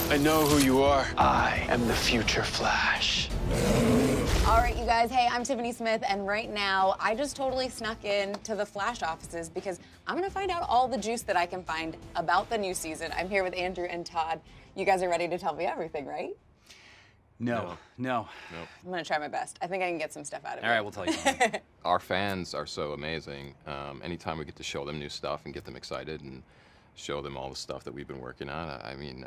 I know who you are. I am the future Flash. All right, you guys. Hey, I'm Tiffany Smith, and right now, I just totally snuck in to the Flash offices because I'm gonna find out all the juice that I can find about the new season. I'm here with Andrew and Todd. You guys are ready to tell me everything, right? No. I'm gonna try my best. I think I can get some stuff out of it. All right, we'll tell you something. Our fans are so amazing. Anytime we get to show them new stuff and get them excited and show them all the stuff that we've been working on, I mean,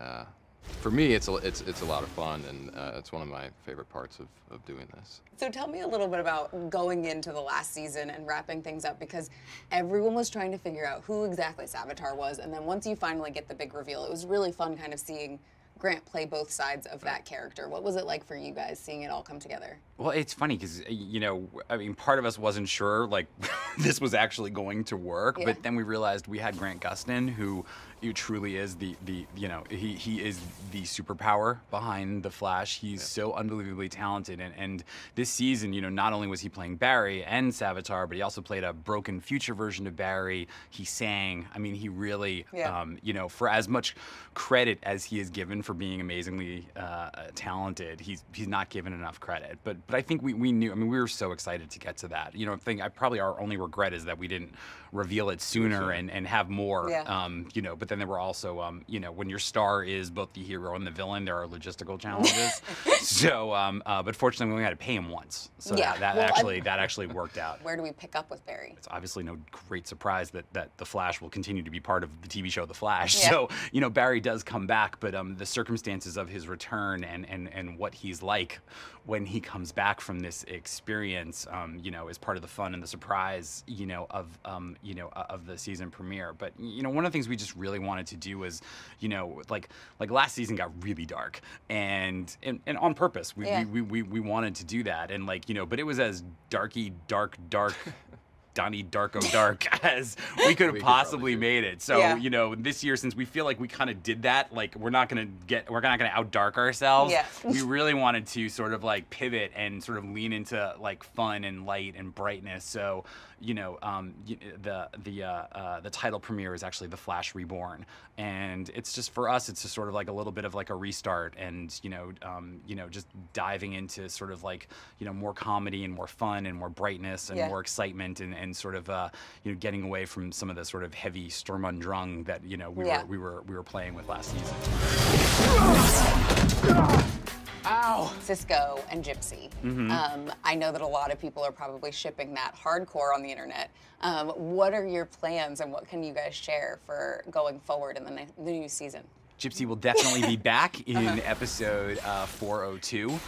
for me, it's a lot of fun, and it's one of my favorite parts of doing this. So tell me a little bit about going into the last season and wrapping things up, because everyone was trying to figure out who exactly Savitar was, and then once you finally get the big reveal, it was really fun kind of seeing Grant play both sides of that character. What was it like for you guys seeing it all come together? Well, it's funny because, you know, I mean, part of us wasn't sure, like, this was actually going to work, but then we realized we had Grant Gustin, who truly is the you know, he is the superpower behind the Flash. He's so unbelievably talented, and this season, you know, not only was he playing Barry and Savitar, but he also played a broken future version of Barry. He sang. I mean, he really, you know, for as much credit as he is given for being amazingly talented, he's not given enough credit. But I think we knew. I mean, we were so excited to get to that. You know, probably our only regret is that we didn't reveal it sooner and have more. You know, but then there were also, you know, when your star is both the hero and the villain, there are logistical challenges. So, but fortunately, we only had to pay him once, so that actually worked out. Where do we pick up with Barry? It's obviously no great surprise that the Flash will continue to be part of the TV show The Flash. So, you know, Barry does come back, but the circumstances of his return and what he's like when he comes back from this experience, you know, is part of the fun and the surprise, you know, of the season premiere. But you know, one of the things we just really wanted to do was, you know, like last season got really dark, and on purpose. We wanted to do that, and like, you know, but it was as dark. Donnie Darko dark as we could have possibly made it. So, you know, this year, since we feel like we kind of did that, like we're not gonna out dark ourselves. We really wanted to sort of like pivot and sort of lean into like fun and light and brightness. So, you know, the title premiere is actually The Flash Reborn, and it's just, for us, it's just sort of like a little bit of like a restart, and you know, just diving into sort of like, you know, more comedy and more fun and more brightness and more excitement and sort of you know, getting away from some of the sort of heavy Sturm-und-Drang that, you know, we were playing with last season. Ow! Cisco and Gypsy. I know that a lot of people are probably shipping that hardcore on the internet. What are your plans, and what can you guys share for going forward in the new season? Gypsy will definitely be back in episode 402.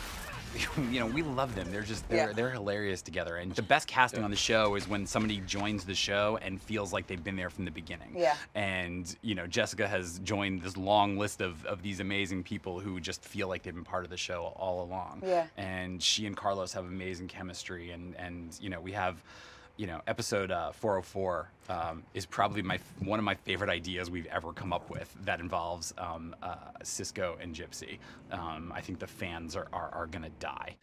You know, we love them. They're hilarious together. And the best casting on the show is when somebody joins the show and feels like they've been there from the beginning. And you know, Jessica has joined this long list of these amazing people who just feel like they've been part of the show all along. And she and Carlos have amazing chemistry, and you know, we have, you know, episode 404 is probably one of my favorite ideas we've ever come up with that involves Cisco and Gypsy. I think the fans are gonna die.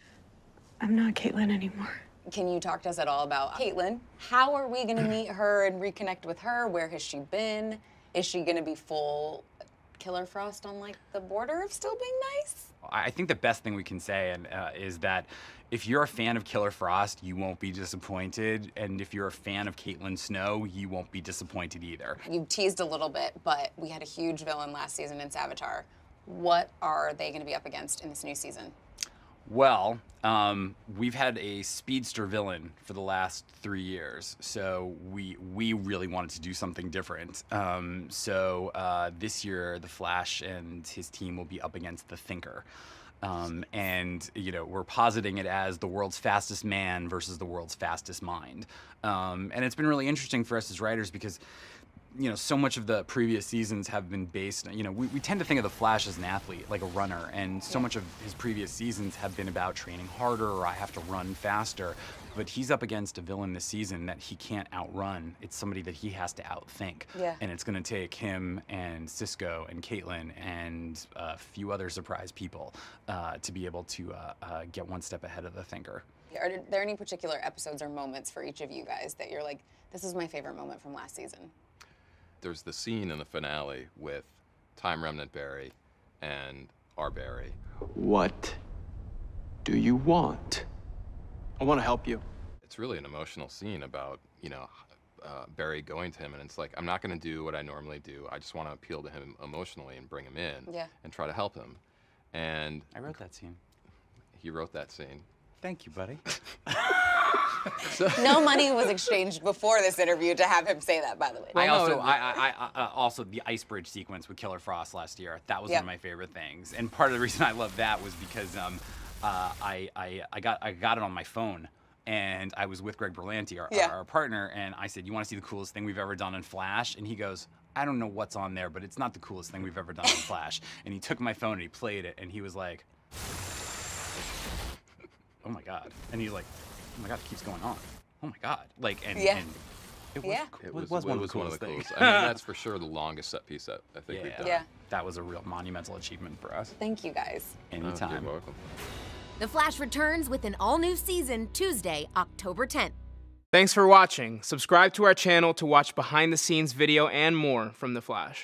I'm not Caitlin anymore. Can you talk to us at all about Caitlin? How are we gonna meet her and reconnect with her? Where has she been? Is she gonna be full Killer Frost on like the border of still being nice? I think the best thing we can say is that if you're a fan of Killer Frost, you won't be disappointed, and if you're a fan of Caitlin Snow, you won't be disappointed either. You teased a little bit, but we had a huge villain last season in Savitar. What are they going to be up against in this new season? Well, we've had a speedster villain for the last 3 years, so we really wanted to do something different. This year, the Flash and his team will be up against the Thinker. And you know, we're positing it as the world's fastest man versus the world's fastest mind. And it's been really interesting for us as writers because, you know, so much of the previous seasons have been based, you know, we tend to think of the Flash as an athlete, like a runner, and so much of his previous seasons have been about training harder, or I have to run faster. But he's up against a villain this season that he can't outrun. It's somebody that he has to outthink. And it's gonna take him and Cisco and Caitlin and a few other surprise people to be able to get one step ahead of the Thinker. Are there any particular episodes or moments for each of you guys that you're like, this is my favorite moment from last season? There's the scene in the finale with Time Remnant Barry and our Barry. What do you want? I want to help you. It's really an emotional scene about, you know, Barry going to him, and it's like, I'm not going to do what I normally do. I just want to appeal to him emotionally and bring him in and try to help him. And I wrote that scene. He wrote that scene. Thank you, buddy. No money was exchanged before this interview to have him say that, by the way. I also the Ice Bridge sequence with Killer Frost last year. That was one of my favorite things, and part of the reason I love that was because I got it on my phone, and I was with Greg Berlanti, our partner, and I said, "You want to see the coolest thing we've ever done in Flash?" And he goes, "I don't know what's on there, but it's not the coolest thing we've ever done in Flash." And he took my phone and he played it, and he was like, "Oh my God!" And he's like, "Oh my God, it keeps going on. Oh my God!" Like, and it was one of the coolest things. I mean, that's for sure the longest set piece that I think we've done. Yeah. That was a real monumental achievement for us. Thank you, guys. Anytime. You're welcome. The Flash returns with an all-new season Tuesday, October 10th. Thanks for watching. Subscribe to our channel to watch behind-the-scenes video and more from The Flash.